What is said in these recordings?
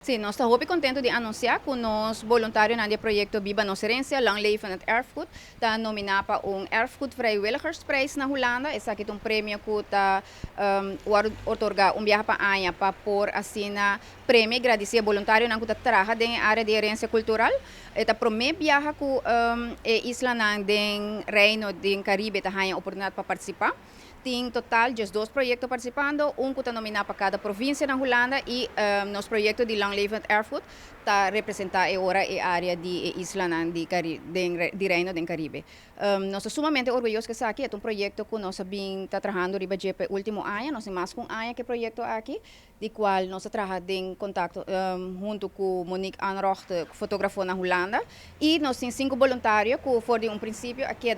Sim, nós estamos muito contentes de anunciar que os voluntários no projeto Viva Nossa Herência, Lang Leven het Erfgoed, está nominado para Erfgoed Vrijwilligersprijs na Holanda. Esse aqui é prêmio que está otorgar viagem para a Anha para por assim prêmio agradecer voluntário que está trabalhando na área de herência cultural. É a primeira viagem que a isla do Reino do Caribe está tendo a oportunidade para participar. Tem total de 2 projetos participando, que está nominado para cada província na Holanda e nosso projeto de Lang Leven Erfgoed está representando agora a área de isla de Reino do Caribe. Nós estamos sumamente orgulhosos que está aqui, é projeto que nós estamos trabalhando para o último ano, nós temos mais um ano que projeto aqui, de qual nós trabalhamos em contato junto com Monique Anrocht, fotógrafo na Holanda, e nós temos 5 voluntários que foram princípio aqui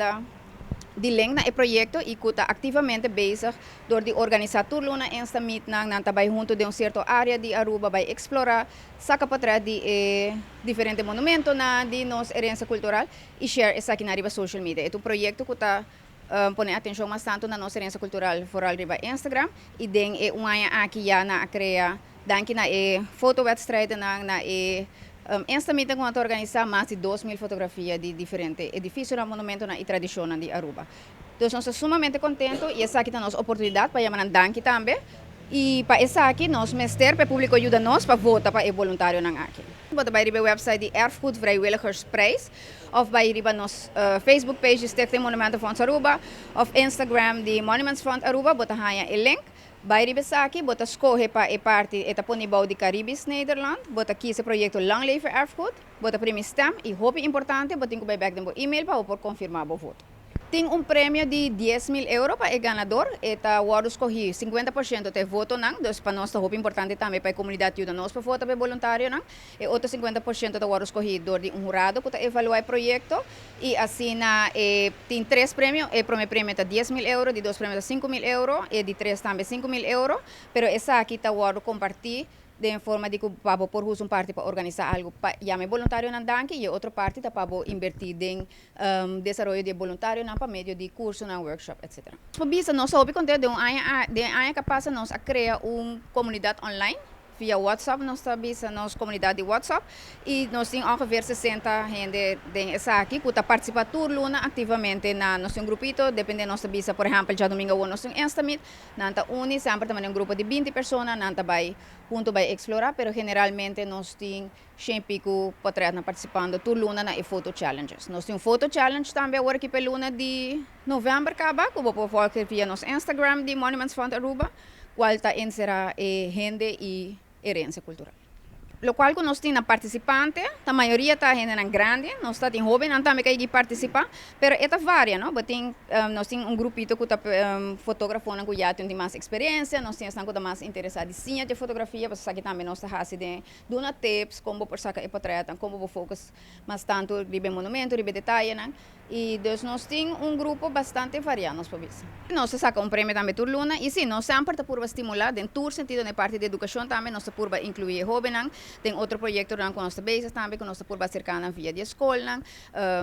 de leng na projeto e que está ativamente bezig door de organizar turno na esta meet na trabalho junto de certa área de Aruba vai explorar saca para trás de diferentes monumentos na de nossa herência cultural e share essa aqui na riba social media. É um projeto que está põe atenção bastante na nossa herência cultural foral riba Instagram e den é aqui já na criar danke na fotowedstrijden na esta meta com a organizar mais de 2.000 fotografias de diferentes edifícios e monumentos e tradições de Aruba. Então, nós estamos sumamente contentes e essa aqui é a nossa oportunidade para chamar danke também. E para essa aqui, nós ministério para o público ajuda nós para votar para o voluntário na aqui. Bota bij de website de Erfgoed Vrijwilligersprijs of bij de nos Facebook page Stichting Monumenten Fonds Aruba of Instagram de Monuments Fund Aruba, bota hanya o link. Bij Ribesaki, bota escolhe para a parte eta ponibau de Caribes Nederland, bota kies projeto Lang Leven Erfgoed, bota prêmio stem e hope importante, bota incluir back den e-mail para por confirmar o voto. Tem prêmio de 10.000 euros para o ganador, eta o escolhi 50% de voto não, então para nós é hope importante também para a comunidade ajuda nós para votar para voluntário não, e outro 50% de o escolhi door de jurado para evaluar o projeto e assim tem 3 prêmios, o primeiro prêmio é 10.000 euros, de 2 prêmios é 5.000 euros e de 3 também 5.000 euros, pero essa aqui está o compartir de forma de que para por uso parte para organizar algo para chame voluntário na danke e outra parte tá para invertir em desenvolvimento de voluntário na para meio de curso na workshop etc. Pobisa nós só contente de ano que passa nós a criar comunidade online via WhatsApp, nós temos nossa comunidade de WhatsApp e nós temos ongeveer 60 gente dessa aqui que está participando tudo ativamente na nosso grupito, depende nossa visa, por exemplo, já domingo o nosso Instamit, nanta uni sempre também grupo de 20 pessoas, nanta vai junto vai explorar, pero generalmente nós temos sempre que poder participando tudo na photo challenges. Nós temos photo challenge também agora que pela luna de novembro acaba, que vou pôr via nosso Instagram de Monuments Fund Aruba, qual está inserida gente e herência cultural. Lo qual que nós temos participantes, a maioria está gente grande, nós temos jovens também que participar, pero esta varia, não? Nós temos grupito que está fotógrafo que já tem mais experiência, nós temos que mais interessado em ciência de fotografia, porque aqui também nós estamos de dona tips, como por sacar portrait, como vou focus mais tanto ribe monumento, ribe detalhe, não? E nós temos grupo bastante variado, nós podemos. Nós saca prêmio também por luna, e sim, nós sempre está por estimular, em todo sentido, na parte de educação também, nós está por incluir jovens, tem outro projeto que nós estamos também, que nós estamos por cercana via de escola,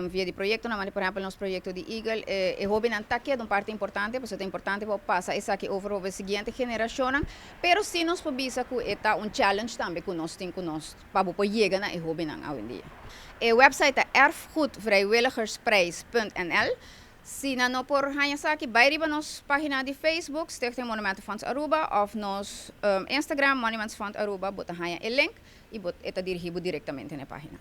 via de projeto, por exemplo, nosso projeto de Eagle, é jovem está aqui, é uma parte importante, porque é importante para passar isso aqui over a seguinte geração, pero sim nós podemos que é challenge também que nós temos, para poder chegar na jovem hoje em dia. O website é erfgoedvrijwilligersprijs.nl. Se não por aqui, vai na nossa página de Facebook, Stichting Monumenten Fonds Aruba, ou nosso Instagram, Monuments Fund Aruba, bota o link e bota dirigido diretamente na página.